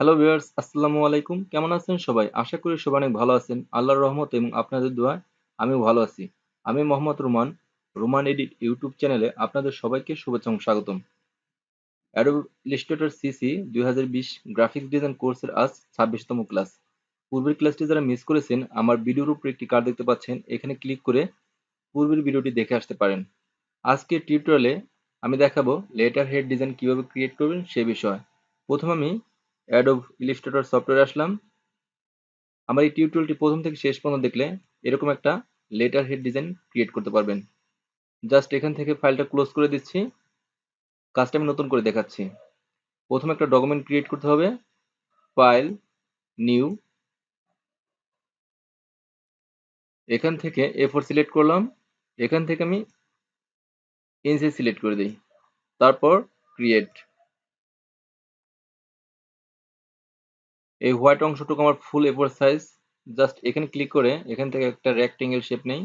Hello viewers, আসসালামু আলাইকুম। কেমন আছেন সবাই? আশা করি সবাই অনেক ভালো আছেন। আল্লাহর রহমতে এবং আপনাদের দোয়ায় আমিও ভালো আছি। আমি Mohammad Roman, Roman edit YouTube চ্যানেলে আপনাদের সবাইকে শুভেচ্ছা এবং স্বাগতম। Adobe Illustrator CC 2020 graphics design কোর্সের আজ 26তম ক্লাস। পূর্বের ক্লাসটি যারা মিস করেছেন, আমার ভিডিওর উপরে একটি কার্ড দেখতে পাচ্ছেন। এখানে ক্লিক করে পূর্বের ভিডিওটি দেখে আসতে পারেন। আজকের টিউটোরিয়ালে আমি দেখাবো লেটার হেড ডিজাইন কিভাবে ক্রিয়েট করবেন সে বিষয়ে। প্রথমে আমি অ্যাডোব ইলাস্ট্রেটর সফটওয়্যারে আসলাম। আমার এই টিউটোরিয়ালটি প্রথম থেকে শেষ পর্যন্ত দেখলে এরকম একটা লেটার হেড ডিজাইন ক্রিয়েট করতে পারবেন। জাস্ট এখান থেকে ফাইলটা ক্লোজ করে দিচ্ছি। কাজটা আমি নতুন করে দেখাচ্ছি। প্রথমে একটা ডকুমেন্ট ক্রিয়েট করতে হবে। ফাইল, নিউ, এখান থেকে A4 সিলেক্ট করলাম। এখান থেকে আমি ইনসেট সিলেক্ট করে দিই। তারপর ক্রিয়েট। এই হোয়াইট অংশটুকু আমার ফুল A4 সাইজ। জাস্ট এখানে ক্লিক করে এখান থেকে একটা রেক্টেঙ্গেল শেপ নেই।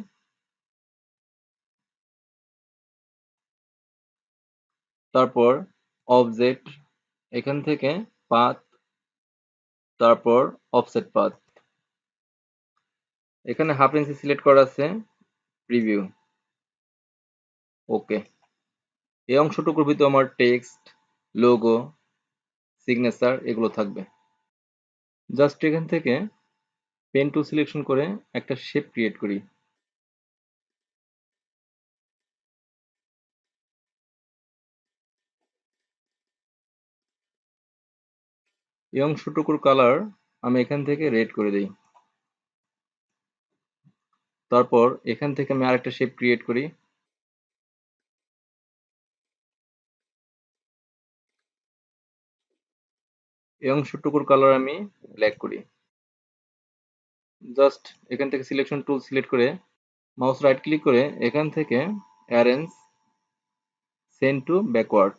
তারপর অবজেক্ট, এখান থেকে পাথ, তারপর অফসেট পাথ। এখানে হাফ ইঞ্চি সিলেক্ট করা আছে। প্রিভিউ, ওকে। এই অংশটুকুর ভিতরে আমার টেক্সট, লোগো, সিগনেচার এগুলো থাকবে। জাস্ট এখান থেকে পেন টুল সিলেকশন করে একটা শেপ ক্রিয়েট করি। এই অংশটুকুর কালার আমি এখান থেকে রেড করে দিই। তারপর এখান থেকে আমি আরেকটা শেপ ক্রিয়েট করি। এই অংশটুকুর কালার আমি ব্ল্যাক করি। জাস্ট এখান থেকে সিলেকশন টুল সিলেক্ট করে মাউস রাইট ক্লিক করে এখান থেকে অ্যারেঞ্জ, সেন্ড টু ব্যাকওয়ার্ড।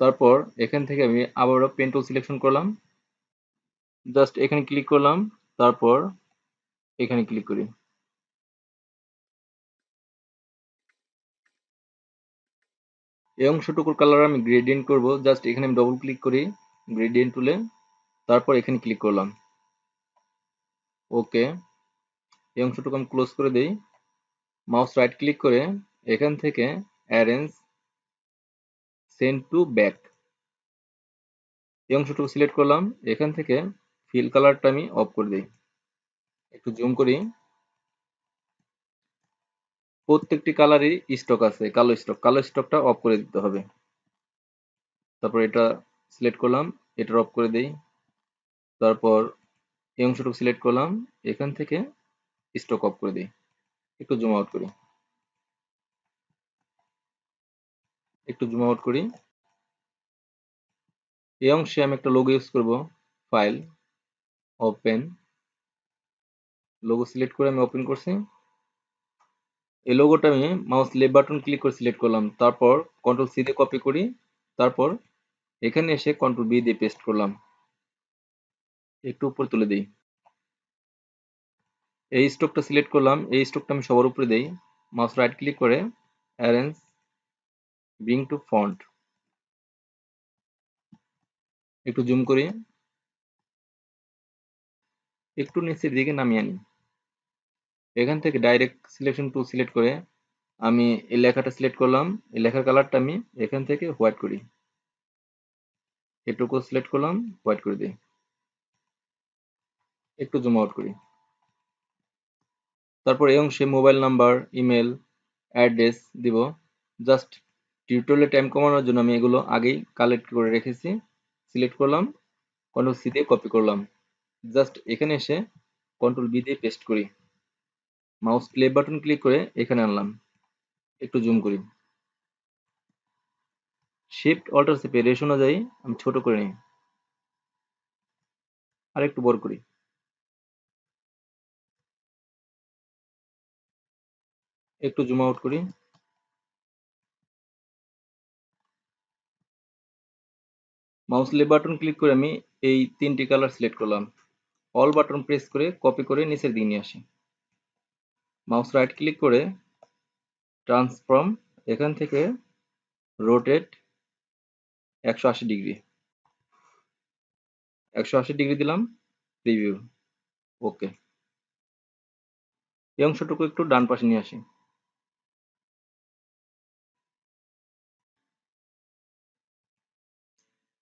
তারপর এখান থেকে আমি আবারও পেন টুল সিলেকশন করলাম। জাস্ট এখানে ক্লিক করলাম। তারপর এখানে ক্লিক করি। এই অংশটুকুর কালার আমি গ্রেডিয়েন্ট করব। জাস্ট এখানে আমি ডবল ক্লিক করি গ্রেডিয়েন্ট টুলে। তারপর এখানে ক্লিক করলাম। ওকে। এই অংশটুকু আমি ক্লোজ করে দেই। মাউস রাইট ক্লিক করে এখান থেকে অ্যারেঞ্জ, সেন্ড টু ব্যাক। এই অংশটুকু সিলেক্ট করলাম। এখান থেকে ফিল কালারটা আমি অফ করে দিই। একটু জুম করি। প্রত্যেকটি কালারই স্টক আছে, কালো স্টক। কালো স্টকটা অফ করে দিতে হবে। তারপর এটা সিলেক্ট করলাম, এটা অফ করে দেই। তারপর এই অংশটুকু সিলেক্ট করলাম। এখান থেকে স্টক অফ করে দিই। একটু জুম আউট করি। এই অংশে আমি একটা লোগো ইউজ করব। ফাইল, ওপেন, লোগো সিলেক্ট করে আমি ওপেন করছি। এই লোগোটা আমি মাউস লেফট বাটন ক্লিক করে সিলেক্ট করলাম। তারপর কন্ট্রোল সি দিয়ে কপি করি। তারপর এখানে এসে কন্ট্রোল বি দিয়ে পেস্ট করলাম। একটু উপরে তুলে দিই। এই স্টকটা সিলেক্ট করলাম। এই স্টকটা আমি সবার উপরে দেই। মাউস রাইট ক্লিক করে অ্যারেঞ্জ, ব্রিং টু ফন্ট। একটু জুম করি। একটু নিচের দিকে নামিয়ে আনি। এখান থেকে ডাইরেক্ট সিলেকশন টুল সিলেক্ট করে আমি এই লেখাটা সিলেক্ট করলাম। এই লেখার কালারটা আমি এখান থেকে হোয়াইট করি। এটুকু সিলেক্ট করলাম, হোয়াইট করে দিই। একটু জুম আউট করি। তারপর এই অংশে মোবাইল নাম্বার, ইমেল, অ্যাড্রেস দিব। জাস্ট টিউটোরিয়ালে টাইম কমানোর জন্য আমি এগুলো আগেই কালেক্ট করে রেখেছি। সিলেক্ট করলাম, কন্ট্রোল সি দিয়ে কপি করলাম। জাস্ট এখানে এসে কন্ট্রোল বি দিয়ে পেস্ট করি। মাউস প্লে বাটন ক্লিক করে এখানে আনলাম। একটু জুম করি। শিফট অল্টার চেপে রেশ অনুযায়ী আমি ছোট করে নিই। আর একটু বড় করি। একটু জুম আউট করি। মাউস লেফট বাটন ক্লিক করে আমি এই তিনটি কালার সিলেক্ট করলাম। অল বাটন প্রেস করে কপি করে নিচের দিকে নিয়ে আসি। মাউস রাইট ক্লিক করে ট্রান্সফর্ম, এখান থেকে রোটেট 180 ডিগ্রি। 180 ডিগ্রি দিলাম, প্রিভিউ। ওকে, এই অংশটুকু একটু ডান পাশে নিয়ে আসি।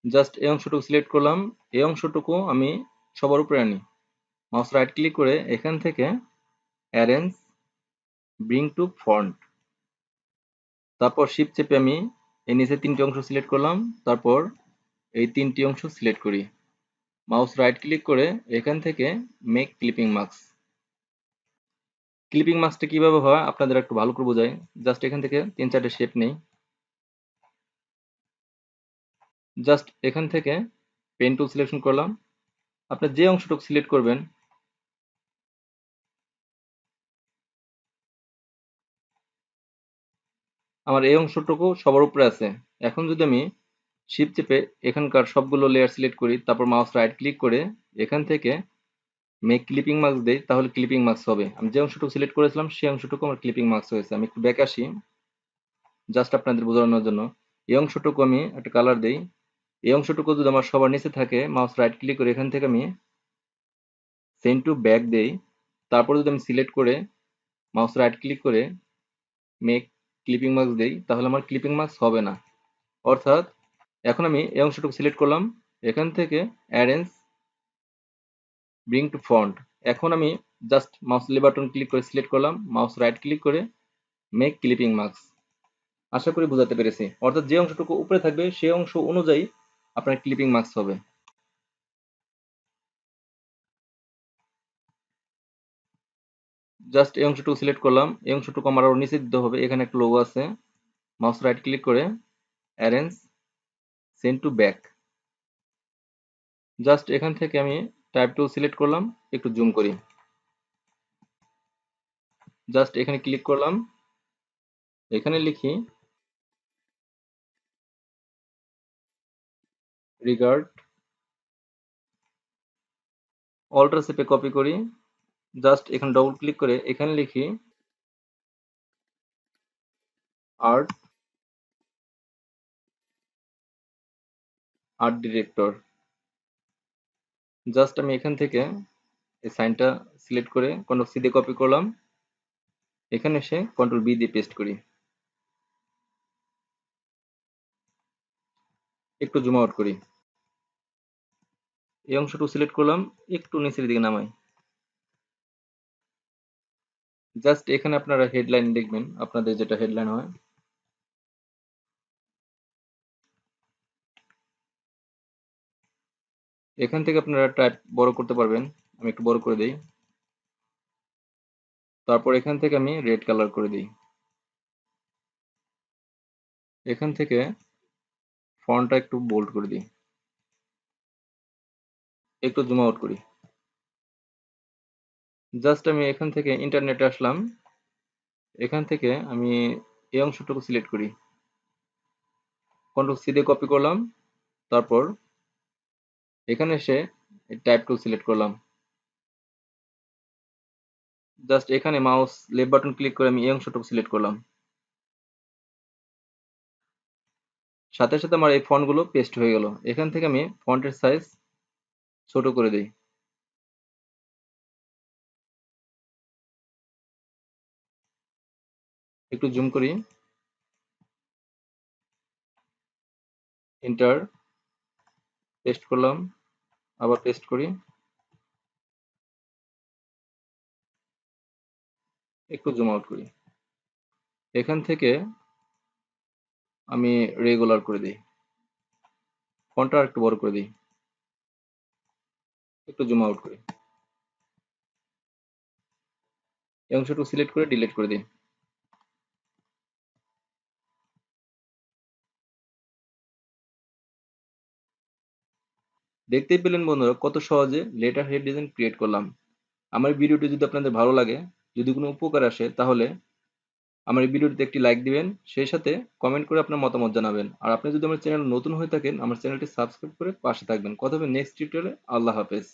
জাস্ট এই অংশটুকু সিলেক্ট করলাম। এই অংশটুকু আমি সবার উপরে আনি। মাউস রাইট ক্লিক করে এখান থেকে অ্যারেঞ্জ, ব্রিং টু ফ্রন্ট, তারপর শিফট চেপে আমি এই নিচে 3টি অংশ সিলেক্ট করলাম। তারপর এই 3টি অংশ সিলেক্ট করি। মাউস রাইট ক্লিক করে এখান থেকে মেক ক্লিপিং মাস্ক। ক্লিপিং মাস্কটা কিভাবে হয় আপনাদের একটু ভালো করে বোঝাই। জাস্ট এখান থেকে 3-4টে শেপ নেই। জাস্ট এখান থেকে পেন টুল সিলেকশন করলাম। আপনি যে অংশটুকু সিলেক্ট করবেন, আমার এই অংশটুকু সবার উপরে আছে। এখন যদি আমি শিফট চেপে এখানকার সবগুলো লেয়ার সিলেক্ট করি, তারপর মাউস রাইট ক্লিক করে এখান থেকে মেক ক্লিপিং মাস্ক দেই, তাহলে ক্লিপিং মাস্ক হবে। আমি যে অংশটুকু সিলেক্ট করেছিলাম সেই অংশটুকু আমার ক্লিপিং মাস্ক হয়েছে। আমি একটু ব্যাক আসি জাস্ট আপনাদের বোঝানোর জন্য। এই অংশটুকু আমি একটা কালার দেই। এই অংশটুকু যদি আমার সবার নিচে থাকে, মাউস রাইট ক্লিক করে এখান থেকে আমি সেন্ড টু ব্যাক দেই। তারপর যদি আমি সিলেক্ট করে মাউস রাইট ক্লিক করে মেক ক্লিপিং মাস্ক দেই, তাহলে আমার ক্লিপিং মাস্ক হবে না। অর্থাৎ এখন আমি এই অংশটুকু সিলেক্ট করলাম, এখান থেকে অ্যারেঞ্জ, ব্রিং টু ফ্রন্ট। এখন আমি জাস্ট মাউস লে বাটন ক্লিক করে সিলেক্ট করলাম, মাউস রাইট ক্লিক করে মেক ক্লিপিং মাস্ক। আশা করি বোঝাতে পেরেছি। অর্থাৎ যে অংশটুকু উপরে থাকবে সেই অংশ অনুযায়ী আপনার ক্লিপিং মাস্ক হবে। জাস্ট এই অংশটুকু সিলেক্ট করলাম। এই অংশটুকু আমার আরো নিচে দিতে হবে। এখানে একটা লোগো আছে। মাউস রাইট ক্লিক করে arrange, send to back. Just এখান থেকে আমি টাইপ টুল সিলেক্ট করলাম, একটু জুম করি। জাস্ট এখানে ক্লিক করলাম, এখানে লিখি রিগার্ড, অল্টার চেপে কপি করি। জাস্ট এখানে ডবল ক্লিক করে এখানে লিখি আর্ট, আর্ট ডিরেক্টর। জাস্ট আমি এখান থেকে এই সাইনটা সিলেক্ট করে কন্ট্রোল সি দিয়ে কপি করলাম, এখানে এসে কন্ট্রোল বি দিয়ে পেস্ট করি। একটু জুম আউট করি। এই অংশটুকু সিলেক্ট করলাম, একটু নিচের দিকে নামাই। জাস্ট এখানে আপনারা হেডলাইন দেখবেন, আপনাদের যেটা হেডলাইন হয়। এখান থেকে আপনারা টাইপ বড় করতে পারবেন। আমি একটু বড় করে দিই। তারপর এখান থেকে আমি রেড কালার করে দিই। এখান থেকে ফন্টটা একটু বোল্ড করে দিই। একটু জুম আউট করি। জাস্ট আমি এখান থেকে ইন্টারনেটে আসলাম। এখান থেকে আমি এই অংশটুকু সিলেক্ট করি, কন্ট্রোল সি দিয়ে কপি করলাম। তারপর এখানে এসে টাইপ টুল সিলেক্ট করলাম। জাস্ট এখানে মাউস লেফট বাটন ক্লিক করে আমি এই অংশটুকু সিলেক্ট করলাম। সাথে সাথে আমার এই ফন্টগুলো পেস্ট হয়ে গেল। এখান থেকে আমি ফন্টের সাইজ ছোট করে দিই। একটু জুম করি। এন্টার, পেস্ট করলাম, আবার পেস্ট করি। একটু জুম আউট করি। এখান থেকে আমি রেগুলার করে দিই। ফন্টটা একটু বড় করে দিই। একটু জুম আউট করি। এই অংশটুকু সিলেক্ট করে ডিলিট করে দিই। দেখতেই পেলেন বন্ধুরা কত সহজে লেটার হেড ডিজাইন ক্রিয়েট করলাম। আমার এই ভিডিওটি যদি আপনাদের ভালো লাগে, যদি কোনো উপকার আসে, তাহলে আমার এই ভিডিওটিতে একটি লাইক দিবেন, সেই সাথে কমেন্ট করে আপনার মতামত জানাবেন। আর আপনি যদি আমার চ্যানেল নতুন হয়ে থাকেন, আমার চ্যানেলটি সাবস্ক্রাইব করে পাশে থাকবেন। কথা হবে নেক্সট টিউটোরিয়ালে। আল্লাহ হাফেজ।